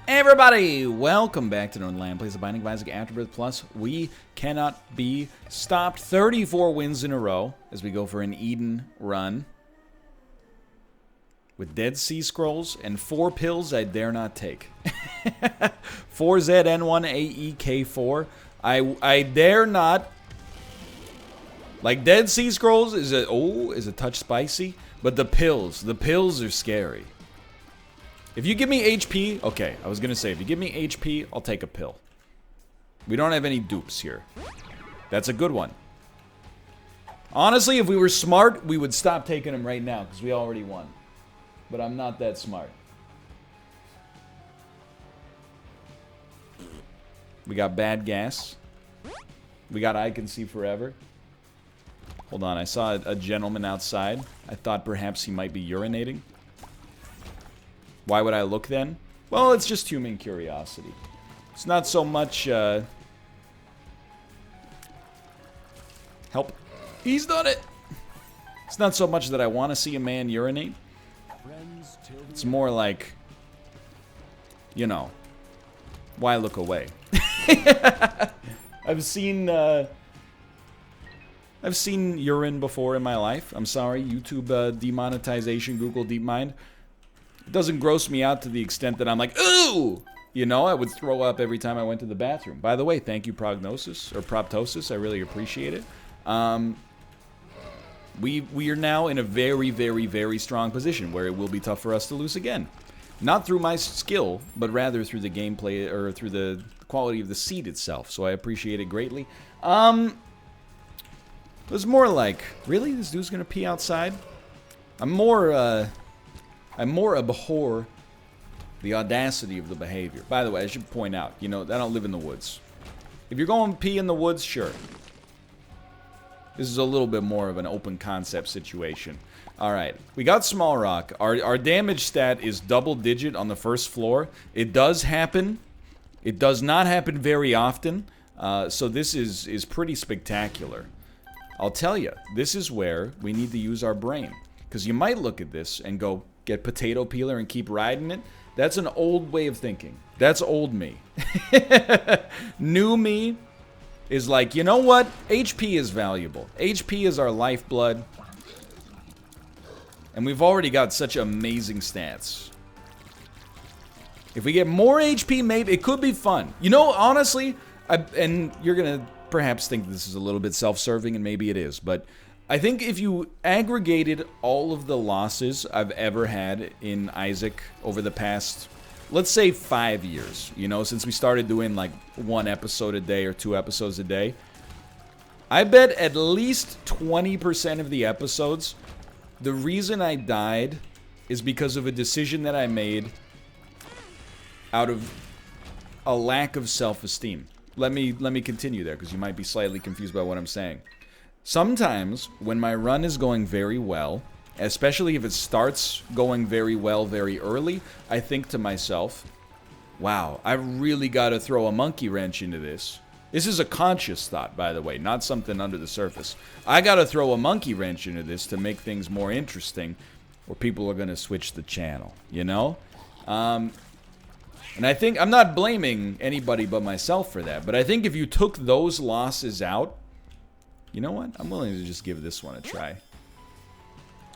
Hey everybody, welcome back to Northernlion Plays the Binding of Isaac Afterbirth Plus. We cannot be stopped. 34 wins in a row as we go for an Eden run. With Dead Sea Scrolls and 4 pills I dare not take. 4ZN1AEK4. I dare not. Like, Dead Sea Scrolls is a touch spicy, but the pills are scary. If you give me HP, okay, I was gonna say, if you give me HP, I'll take a pill. We don't have any dupes here. That's a good one. Honestly, if we were smart, we would stop taking them right now, because we already won. But I'm not that smart. We got bad gas. We got I Can See Forever. Hold on, I saw a gentleman outside. I thought perhaps he might be urinating. Why would I look then? Well, it's just human curiosity. It's not so much, Help. He's done it! It's not so much that I want to see a man urinate. It's more like, you know, why look away? I've seen urine before in my life. I'm sorry, YouTube demonetization, Google DeepMind. It doesn't gross me out to the extent that I'm like, ooh! You know, I would throw up every time I went to the bathroom. By the way, thank you, Prognosis, or Proptosis. I really appreciate it. We are now in a very, very, very strong position where it will be tough for us to lose again. Not through my skill, but rather through the gameplay, or through the quality of the seed itself. So I appreciate it greatly. It was more like, really? This dude's gonna pee outside? I more abhor the audacity of the behavior. By the way, I should point out, you know, I don't live in the woods. If you're going to pee in the woods, sure. This is a little bit more of an open concept situation. Alright, we got Small Rock. Our damage stat is double digit on the first floor. It does happen. It does not happen very often. So this is pretty spectacular. I'll tell you, this is where we need to use our brain. Because you might look at this and go, get potato peeler and keep riding it. That's an old way of thinking. That's old me. New me is like, you know what? HP is valuable. HP is our lifeblood. And we've already got such amazing stats. If we get more HP, maybe it could be fun. You know, honestly, and you're going to perhaps think this is a little bit self-serving, and maybe it is, but I think if you aggregated all of the losses I've ever had in Isaac over the past, let's say 5 years, you know, since we started doing like 1 episode a day or 2 episodes a day, I bet at least 20% of the episodes, the reason I died is because of a decision that I made out of a lack of self-esteem. Let me continue there, because you might be slightly confused by what I'm saying. Sometimes, when my run is going very well, especially if it starts going very well very early, I think to myself, wow, I really got to throw a monkey wrench into this. This is a conscious thought, by the way, not something under the surface. I got to throw a monkey wrench into this to make things more interesting, or people are going to switch the channel, you know? And I think, I'm not blaming anybody but myself for that, but I think if you took those losses out, you know what? I'm willing to just give this one a try.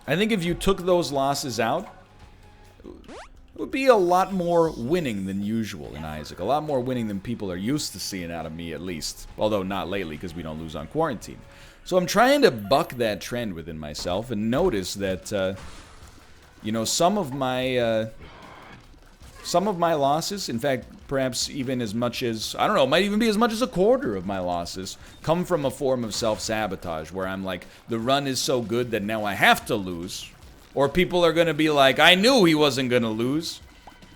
I think if you took those losses out, it would be a lot more winning than usual in Isaac. A lot more winning than people are used to seeing out of me, at least. Although not lately, because we don't lose on quarantine. So I'm trying to buck that trend within myself and notice that, you know, some of my losses, in fact, perhaps even as much as, I don't know, it might even be as much as a quarter of my losses, come from a form of self-sabotage, where I'm like, the run is so good that now I have to lose. Or people are going to be like, I knew he wasn't going to lose.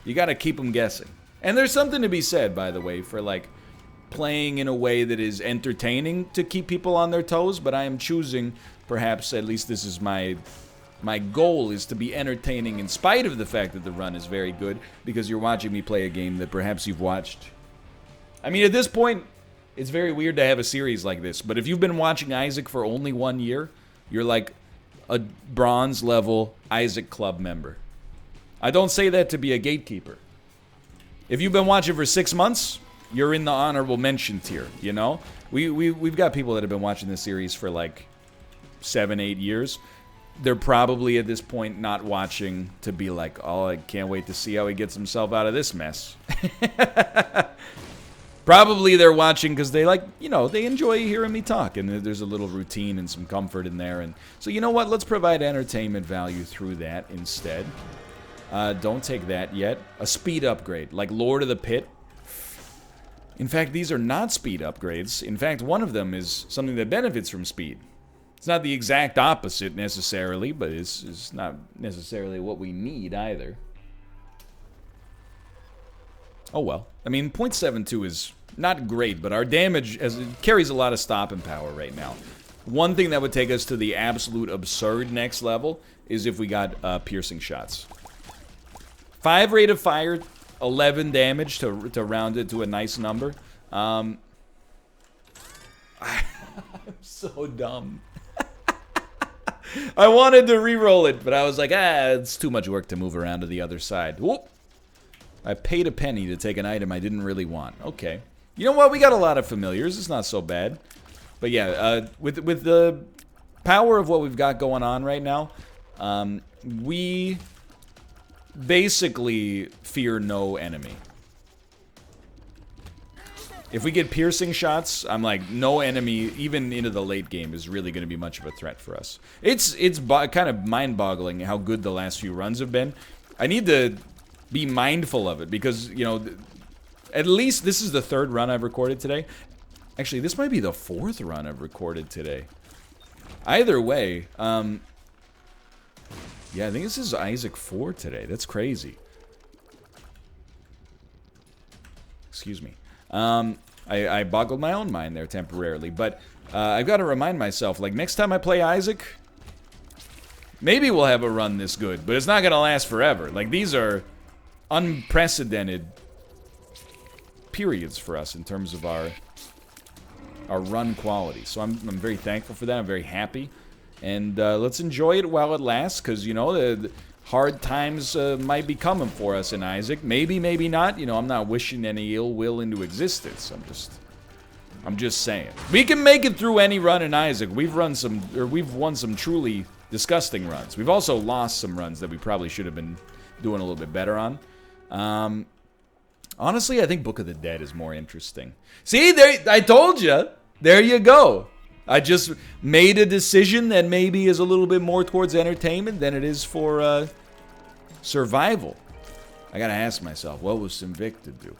You got to keep them guessing. And there's something to be said, by the way, for like playing in a way that is entertaining to keep people on their toes, but I am choosing, perhaps, at least this is my goal, is to be entertaining in spite of the fact that the run is very good, because you're watching me play a game that perhaps you've watched. I mean, at this point, it's very weird to have a series like this, but if you've been watching Isaac for only 1 year, you're like a bronze level Isaac Club member. I don't say that to be a gatekeeper. If you've been watching for 6 months, you're in the honorable mention tier, you know? We've got people that have been watching this series for like 7, 8 years. They're probably at this point not watching to be like, oh, I can't wait to see how he gets himself out of this mess. Probably they're watching because they like, you know, they enjoy hearing me talk, and there's a little routine and some comfort in there. And so, you know what? Let's provide entertainment value through that instead. Don't take that yet. A speed upgrade, like Lord of the Pit. In fact, these are not speed upgrades. In fact, one of them is something that benefits from speed. It's not the exact opposite necessarily, but it's not necessarily what we need either. Oh well. I mean, 0.72 is not great, but our damage carries a lot of stopping power right now. One thing that would take us to the absolute absurd next level is if we got piercing shots. 5 rate of fire, 11 damage to round it to a nice number. I'm so dumb. I wanted to re-roll it, but I was like, it's too much work to move around to the other side. Whoop. I paid a penny to take an item I didn't really want. Okay. You know what? We got a lot of familiars. It's not so bad. But yeah, with the power of what we've got going on right now, we basically fear no enemy. If we get piercing shots, I'm like, no enemy, even into the late game, is really going to be much of a threat for us. It's kind of mind-boggling how good the last few runs have been. I need to be mindful of it because, you know, at least this is the 3rd run I've recorded today. Actually, this might be the 4th run I've recorded today. Either way, yeah, I think this is Isaac 4 today. That's crazy. Excuse me. I boggled my own mind there temporarily, but I've got to remind myself, like, next time I play Isaac, maybe we'll have a run this good, but it's not going to last forever. Like, these are unprecedented periods for us in terms of our run quality. So I'm very thankful for that. I'm very happy. And let's enjoy it while it lasts, because, you know, the hard times might be coming for us in Isaac. Maybe, maybe not. You know, I'm not wishing any ill will into existence. I'm just saying. We can make it through any run in Isaac. We've won some truly disgusting runs. We've also lost some runs that we probably should have been doing a little bit better on. Honestly, I think Book of the Dead is more interesting. See, there, I told you. There you go. I just made a decision that maybe is a little bit more towards entertainment than it is for survival. I gotta ask myself, what would Sinvicta do?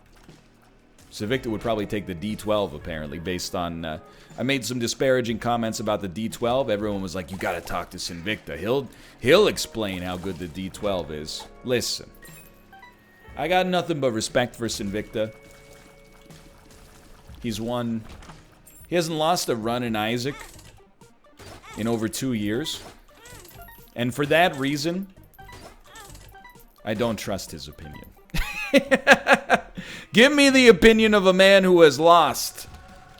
Sinvicta would probably take the D12, apparently, based on... I made some disparaging comments about the D12. Everyone was like, you gotta talk to Sinvicta. He'll explain how good the D12 is. Listen. I got nothing but respect for Sinvicta. He hasn't lost a run in Isaac in over 2 years. And for that reason, I don't trust his opinion. Give me the opinion of a man who has lost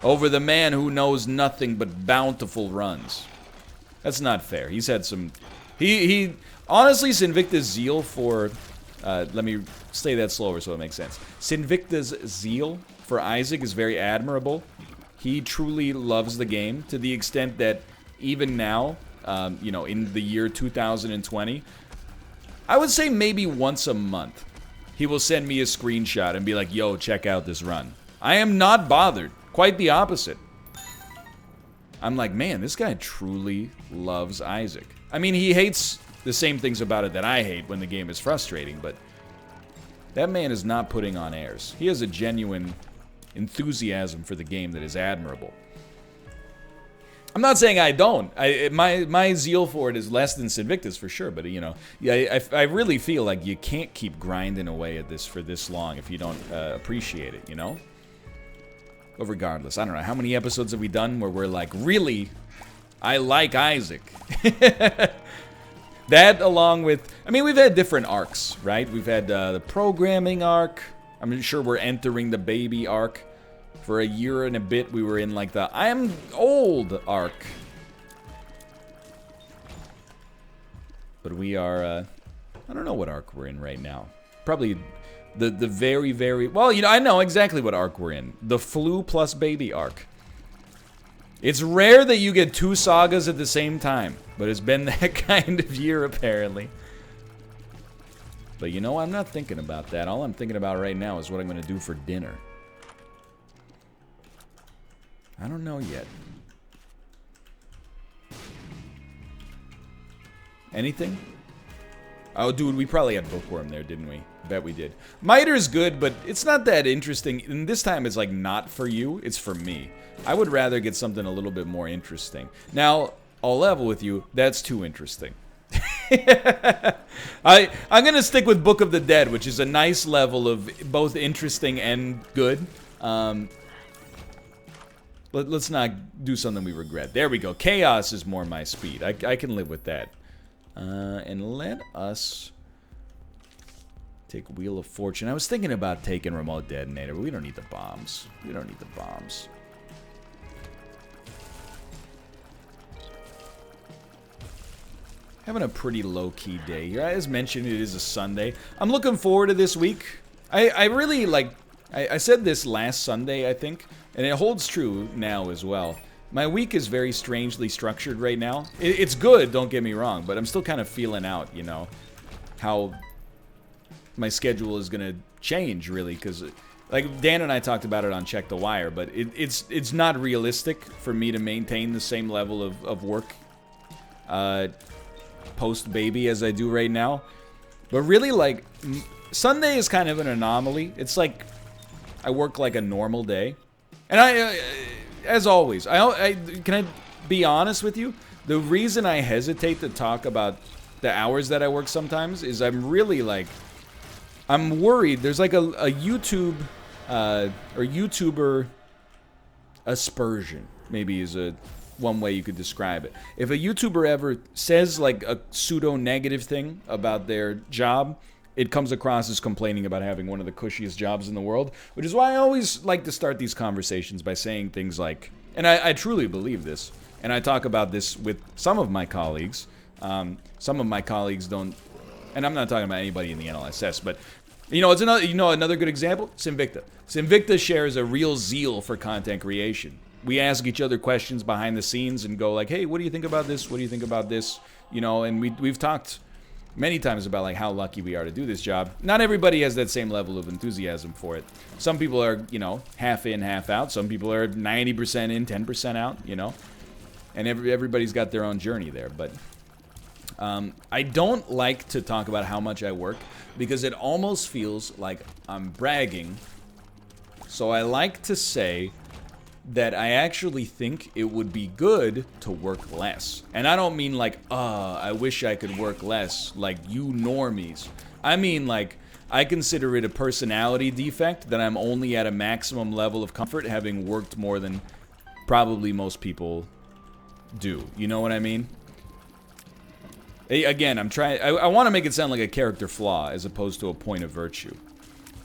over the man who knows nothing but bountiful runs. That's not fair. He's had some... He honestly, Sinvicta's zeal for... let me say that slower so it makes sense. Sinvicta's zeal for Isaac is very admirable. He truly loves the game to the extent that even now, you know, in the year 2020, I would say maybe once a month, he will send me a screenshot and be like, yo, check out this run. I am not bothered. Quite the opposite. I'm like, man, this guy truly loves Isaac. I mean, he hates the same things about it that I hate when the game is frustrating, but that man is not putting on airs. He has a genuine enthusiasm for the game that is admirable. I'm not saying I don't. My zeal for it is less than Sinvicta's for sure, but, you know, yeah, I really feel like you can't keep grinding away at this for this long if you don't appreciate it, you know? But regardless, I don't know, how many episodes have we done where we're like, really, I like Isaac? That along with, I mean, we've had different arcs, right? We've had the programming arc. I'm sure we're entering the baby arc. For a year and a bit, we were in like the I'm old arc. But we are, I don't know what arc we're in right now. Probably The very, very... Well, you know, I know exactly what arc we're in. The flu plus baby arc. It's rare that you get 2 sagas at the same time, but it's been that kind of year, apparently. But you know, I'm not thinking about that. All I'm thinking about right now is what I'm going to do for dinner. I don't know yet. Anything? Oh, dude, we probably had Bookworm there, didn't we? Bet we did. Miter's good, but it's not that interesting. And this time it's like not for you, it's for me. I would rather get something a little bit more interesting. Now, I'll level with you, that's too interesting. I'm gonna stick with Book of the Dead, which is a nice level of both interesting and good. Let's not do something we regret. There we go. Chaos is more my speed. I can live with that. And let us take Wheel of Fortune. I was thinking about taking Remote Detonator, but we don't need the bombs. We don't need the bombs. Having a pretty low-key day here. As mentioned, it is a Sunday. I'm looking forward to this week. I really, like... I said this last Sunday, I think, and it holds true now as well. My week is very strangely structured right now. It's good, don't get me wrong, but I'm still kind of feeling out, you know, how my schedule is going to change, really, because... Like, Dan and I talked about it on Check the Wire, but it's not realistic for me to maintain the same level of work post-baby as I do right now. But really, like, Sunday is kind of an anomaly. It's like I work like a normal day. And as always, can I be honest with you? The reason I hesitate to talk about the hours that I work sometimes is I'm really, like, I'm worried. There's like a YouTube or YouTuber aspersion, maybe is one way you could describe it. If a YouTuber ever says like a pseudo-negative thing about their job, it comes across as complaining about having one of the cushiest jobs in the world, which is why I always like to start these conversations by saying things like, and I truly believe this, and I talk about this with some of my colleagues. Some of my colleagues don't, and I'm not talking about anybody in the NLSS, but you know, it's another good example. Sinvicta. Sinvicta shares a real zeal for content creation. We ask each other questions behind the scenes and go like, hey, what do you think about this? What do you think about this? You know, and we've talked many times about like how lucky we are to do this job. Not everybody has that same level of enthusiasm for it. Some people are, you know, half in, half out. Some people are 90% in, 10% out, you know. And everybody's got their own journey there. But I don't like to talk about how much I work because it almost feels like I'm bragging. So I like to say that I actually think it would be good to work less. And I don't mean like, I wish I could work less, like you normies. I mean like, I consider it a personality defect that I'm only at a maximum level of comfort having worked more than probably most people do. You know what I mean? Again, I'm trying, I want to make it sound like a character flaw as opposed to a point of virtue.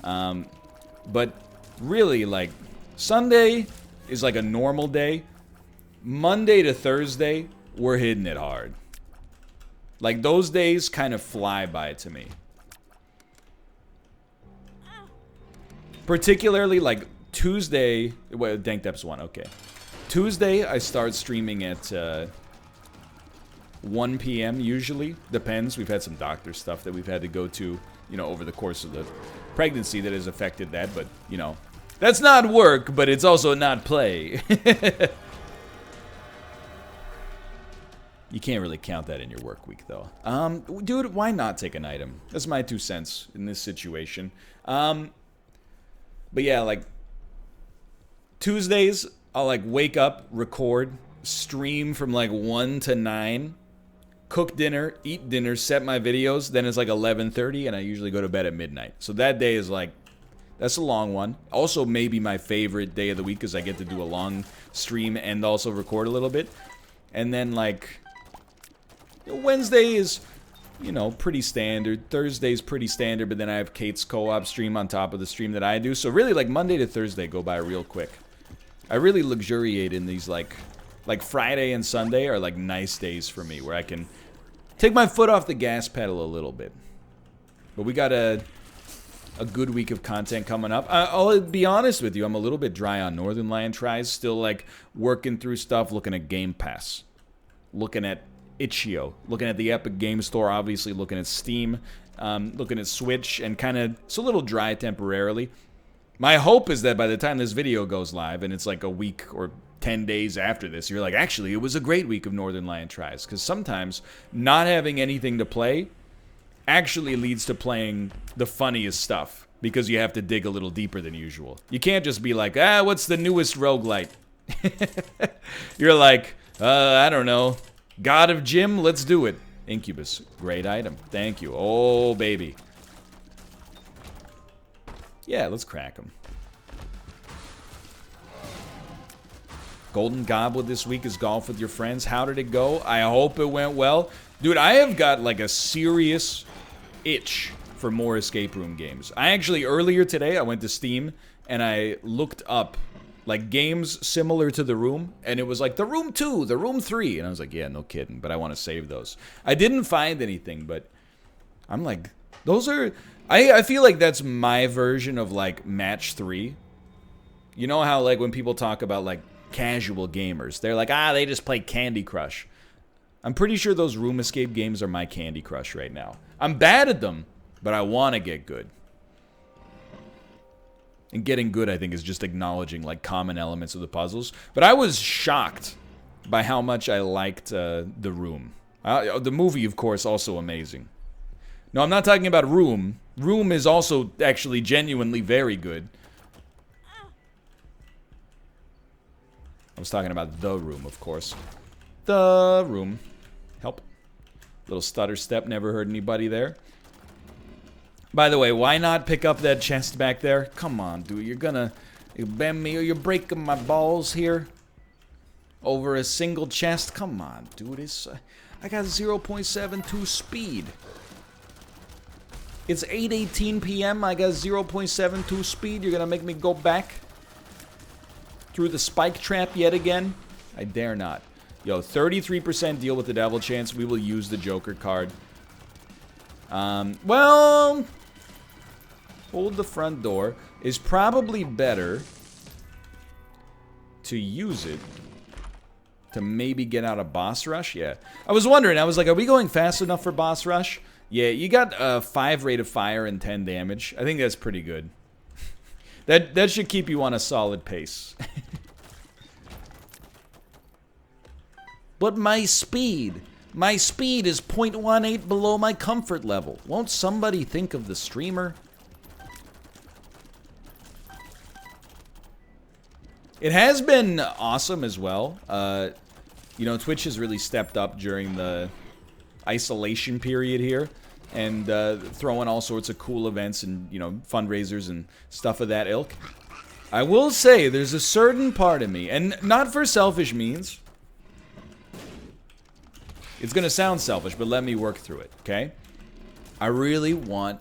But really, like, Sunday is like a normal day. Monday to Thursday, we're hitting it hard. Like, those days kind of fly by to me. Particularly, like, Tuesday... Well, Dank Depths 1, okay. Tuesday, I start streaming at 1 p.m. usually. Depends. We've had some doctor stuff that we've had to go to, you know, over the course of the pregnancy that has affected that, but, you know... That's not work, but it's also not play. You can't really count that in your work week, though. Dude, why not take an item? That's my 2 cents in this situation. But yeah, like, Tuesdays, I'll, like, wake up, record, stream from, like, 1 to 9, cook dinner, eat dinner, set my videos, then it's, like, 11:30, and I usually go to bed at midnight. So that day is, like... That's a long one. Also, maybe my favorite day of the week because I get to do a long stream and also record a little bit. And then, like, Wednesday is, you know, pretty standard. Thursday's pretty standard, but then I have Kate's co-op stream on top of the stream that I do. So really, like, Monday to Thursday go by real quick. I really luxuriate in these, like Friday and Sunday are, like, nice days for me where I can take my foot off the gas pedal a little bit. But we gotta... a good week of content coming up. I'll be honest with you, I'm a little bit dry on Northernlion tries. Still, like, working through stuff, looking at Game Pass. Looking at itch.io. Looking at the Epic Game Store, obviously looking at Steam. Looking at Switch, and kind of, it's a little dry temporarily. My hope is that by the time this video goes live, and it's like a week or 10 days after this, you're like, actually, it was a great week of Northernlion tries. Because sometimes not having anything to play actually leads to playing the funniest stuff. Because you have to dig a little deeper than usual. You can't just be like, what's the newest roguelite? You're like, I don't know. God of Gym, let's do it. Incubus, great item. Thank you. Oh, baby. Yeah, let's crack them. Golden Goblet this week is golf with your friends. How did it go? I hope it went well. Dude, I have got like a serious itch for more escape room games. I actually, earlier today, I went to Steam and I looked up like games similar to The Room, and it was like The Room 2, The Room 3, and I was like, yeah, no kidding, but I want to save those. I didn't find anything, but I'm like, those are, I feel like that's my version of like Match 3. You know how like when people talk about like casual gamers, they're like, they just play Candy Crush. I'm pretty sure those room escape games are my Candy Crush right now. I'm bad at them, but I want to get good. And getting good, I think, is just acknowledging, like, common elements of the puzzles. But I was shocked by how much I liked The Room. The movie, of course, also amazing. No, I'm not talking about Room. Room is also actually genuinely very good. I was talking about The Room, of course. The Room. Help. Little stutter step, never heard anybody there. By the way, why not pick up that chest back there? Come on, dude. You're gonna bend me or you're breaking my balls here over a single chest. Come on, dude. I got 0.72 speed. It's 8:18 p.m. I got 0.72 speed. You're gonna make me go back through the spike trap yet again? I dare not. Yo, 33% deal with the devil chance. We will use the Joker card. Well, hold the front door is probably better to use it to maybe get out a boss rush. Yeah, I was wondering. I was like, are we going fast enough for boss rush? Yeah, you got a 5 rate of fire and 10 damage. I think that's pretty good. That should keep you on a solid pace. But my speed is 0.18 below my comfort level. Won't somebody think of the streamer? It has been awesome as well. You know, Twitch has really stepped up during the isolation period here. And throwing all sorts of cool events and, you know, fundraisers and stuff of that ilk. I will say, there's a certain part of me, and not for selfish means. It's gonna sound selfish, but let me work through it, okay? I really want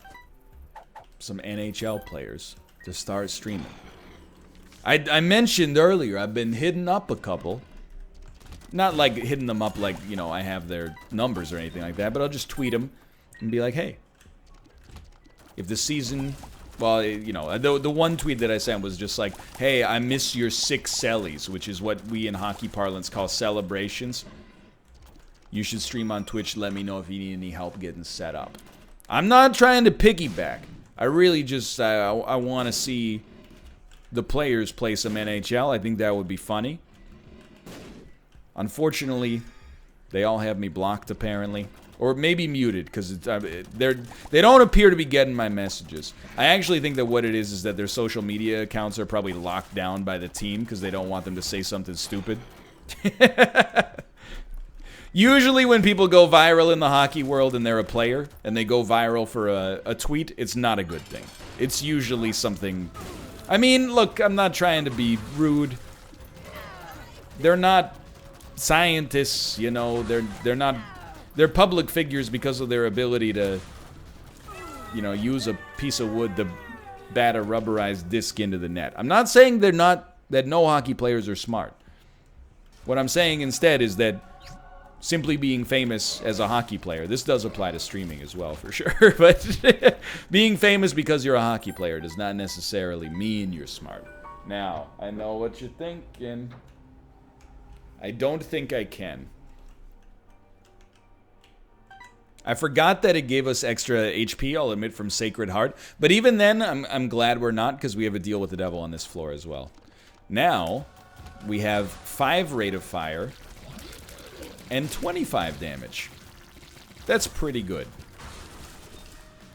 some NHL players to start streaming. I mentioned earlier, I've been hitting up a couple. Not like hitting them up like, you know, I have their numbers or anything like that, but I'll just tweet them and be like, hey, if the season, well, you know, the one tweet that I sent was just like, hey, I miss your 6 sellies, which is what we in hockey parlance call celebrations. You should stream on Twitch. Let me know if you need any help getting set up. I'm not trying to piggyback. I really just, I want to see the players play some NHL. I think that would be funny. Unfortunately, they all have me blocked apparently. Or maybe muted, because they don't appear to be getting my messages. I actually think that what it is that their social media accounts are probably locked down by the team, because they don't want them to say something stupid. Usually when people go viral in the hockey world and they're a player, and they go viral for a tweet, it's not a good thing. It's usually something... I mean, look, I'm not trying to be rude. They're not scientists, you know, they're not... They're public figures because of their ability to, you know, use a piece of wood to bat a rubberized disc into the net. I'm not saying that no hockey players are smart. What I'm saying instead is that simply being famous as a hockey player. This does apply to streaming as well, for sure. But being famous because you're a hockey player does not necessarily mean you're smart. Now, I know what you're thinking. I don't think I can. I forgot that it gave us extra HP, I'll admit, from Sacred Heart. But even then, I'm glad we're not, because we have a deal with the devil on this floor as well. Now, we have 5 rate of fire and 25 damage. That's pretty good.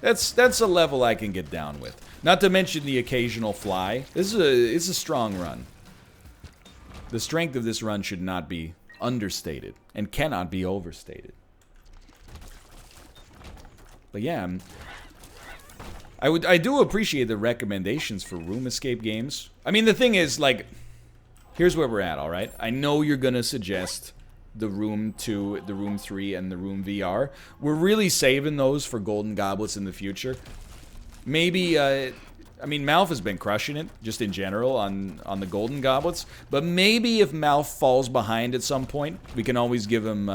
That's a level I can get down with. Not to mention the occasional fly. It's a strong run. The strength of this run should not be understated and cannot be overstated. But yeah, I do appreciate the recommendations for room escape games. I mean, the thing is, like, here's where we're at, all right? I know you're gonna suggest the Room 2, the Room 3, and the Room VR. We're really saving those for Golden Goblets in the future. Maybe, I mean, Malf has been crushing it, just in general, on the Golden Goblets. But maybe if Malf falls behind at some point, we can always give him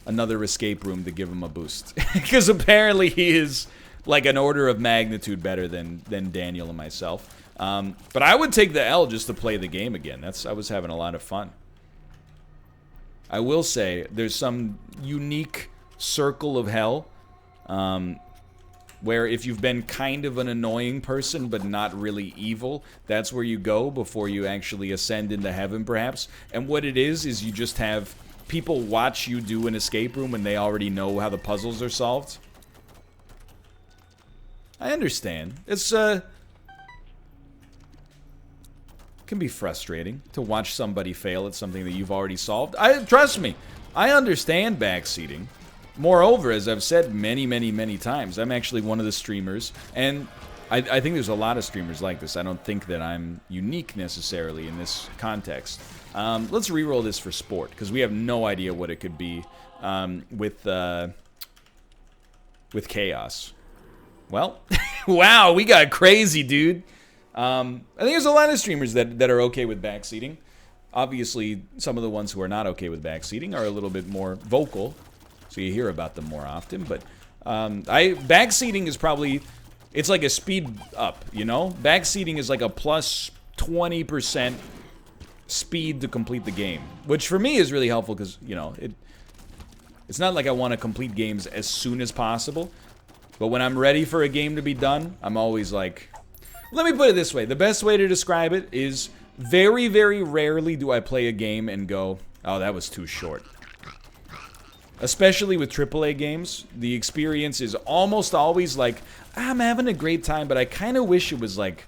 another escape room to give him a boost. Because apparently he is like an order of magnitude better than Daniel and myself. But I would take the L just to play the game again. I was having a lot of fun. I will say, there's some unique circle of hell where if you've been kind of an annoying person but not really evil, that's where you go before you actually ascend into heaven, perhaps. And what it is you just have people watch you do an escape room when they already know how the puzzles are solved. I understand. It's, can be frustrating to watch somebody fail at something that you've already solved. Trust me, I understand backseating. Moreover, as I've said many times, I'm actually one of the streamers, and I think there's a lot of streamers like this. I don't think that I'm unique necessarily in this context. Let's reroll this for sport, because we have no idea what it could be with chaos. Well, wow, we got crazy, dude. I think there's a lot of streamers that are okay with backseating. Obviously, some of the ones who are not okay with backseating are a little bit more vocal, so you hear about them more often. But backseating is probably, it's like a speed up, you know? Backseating is like a plus 20% speed to complete the game, which for me is really helpful because, you know, it's not like I want to complete games as soon as possible, but when I'm ready for a game to be done, I'm always like, let me put it this way. The best way to describe it is very rarely do I play a game and go, oh, that was too short. Especially with AAA games, the experience is almost always like, I'm having a great time, but I kind of wish it was like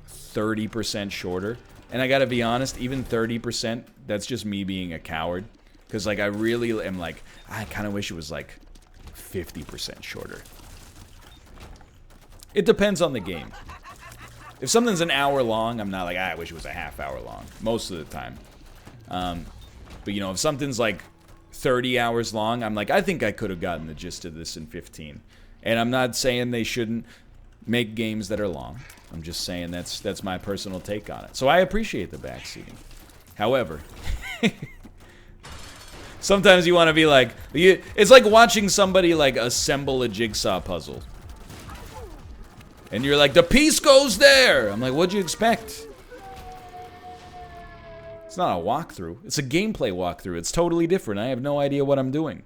30% shorter. And I gotta be honest, even 30%, that's just me being a coward. Because, like, I really am like, I kind of wish it was like 50% shorter. It depends on the game. If something's an hour long, I'm not like, I wish it was a half hour long. Most of the time. But, you know, if something's like 30 hours long, I'm like, I think I could have gotten the gist of this in 15. And I'm not saying they shouldn't make games that are long. I'm just saying that's my personal take on it. So I appreciate the backseating. However, sometimes you want to be like, it's like watching somebody like assemble a jigsaw puzzle. And you're like, the piece goes there! I'm like, what'd you expect? It's not a walkthrough. It's a gameplay walkthrough. It's totally different. I have no idea what I'm doing.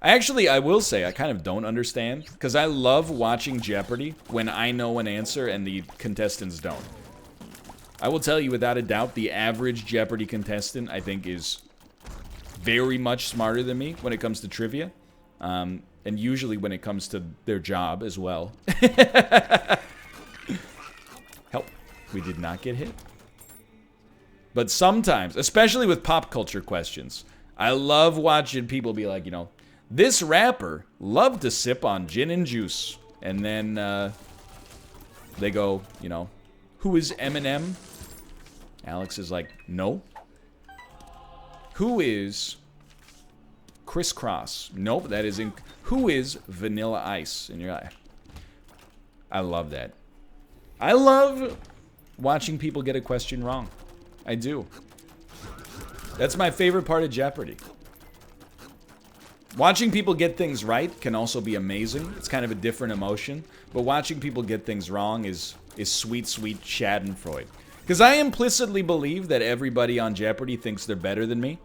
Actually, I will say, I kind of don't understand, because I love watching Jeopardy when I know an answer and the contestants don't. I will tell you without a doubt, the average Jeopardy contestant, I think, is very much smarter than me when it comes to trivia. And usually when it comes to their job as well. Help. We did not get hit. But sometimes, especially with pop culture questions, I love watching people be like, you know, this rapper loved to sip on gin and juice. And then they go, you know, who is Eminem? Alex is like, no. Who is Criss Cross? Nope, that isn't. Who is Vanilla Ice? And you're like, I love that. I love watching people get a question wrong. I do. That's my favorite part of Jeopardy. Watching people get things right can also be amazing. It's kind of a different emotion. But watching people get things wrong is sweet, sweet schadenfreude. Because I implicitly believe that everybody on Jeopardy thinks they're better than me.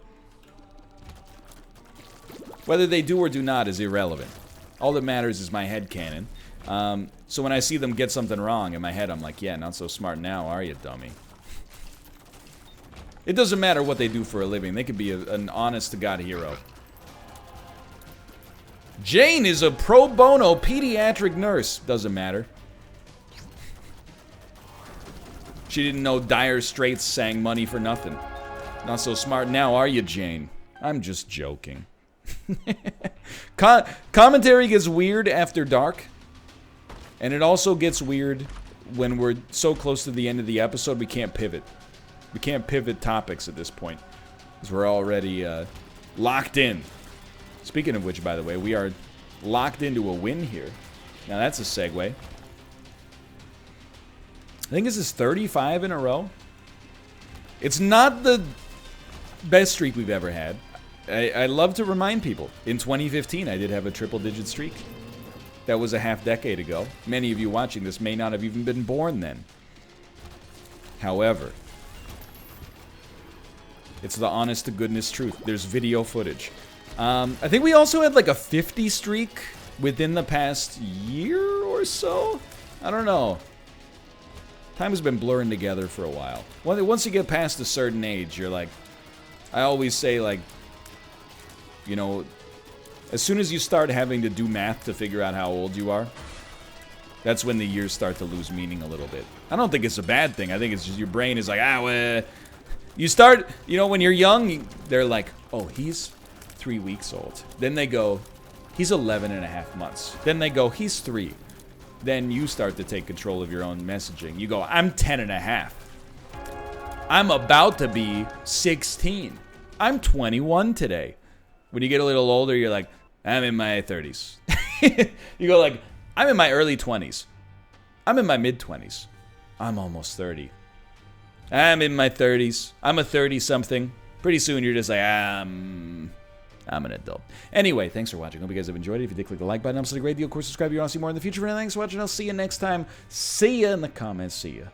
Whether they do or do not is irrelevant. All that matters is my headcanon. So when I see them get something wrong in my head, I'm like, yeah, not so smart now, are you, dummy? It doesn't matter what they do for a living. They could be an honest-to-God hero. Jane is a pro bono pediatric nurse. Doesn't matter. She didn't know Dire Straits sang Money for Nothing. Not so smart now, are you, Jane? I'm just joking. Commentary gets weird after dark. And it also gets weird when we're so close to the end of the episode, we can't pivot. We can't pivot topics at this point. Because we're already locked in. Speaking of which, by the way, we are locked into a win here. Now that's a segue. I think this is 35 in a row. It's not the best streak we've ever had. I love to remind people, in 2015 I did have a triple-digit streak. That was a half-decade ago. Many of you watching this may not have even been born then. However, it's the honest-to-goodness truth. There's video footage. I think we also had like a 50 streak within the past year or so. I don't know. Time has been blurring together for a while. Once you get past a certain age, you're like... I always say, like... You know... As soon as you start having to do math to figure out how old you are, that's when the years start to lose meaning a little bit. I don't think it's a bad thing. I think it's just your brain is like, you start... You know, when you're young, they're like, oh, he's 3 weeks old. Then they go, he's 11 and a half months. Then they go, he's 3. Then you start to take control of your own messaging. You go, I'm 10 and a half. I'm about to be 16. I'm 21 today. When you get a little older, you're like, I'm in my 30s. You go like, I'm in my early 20s. I'm in my mid-20s. I'm almost 30. I'm in my 30s. I'm a 30-something. Pretty soon you're just like, I'm an adult. Anyway, thanks for watching. Hope you guys have enjoyed it. If you did, click the like button. I'm such a great deal. Of course, subscribe if you want to see more in the future. And thanks for watching. I'll see you next time. See ya in the comments. See ya.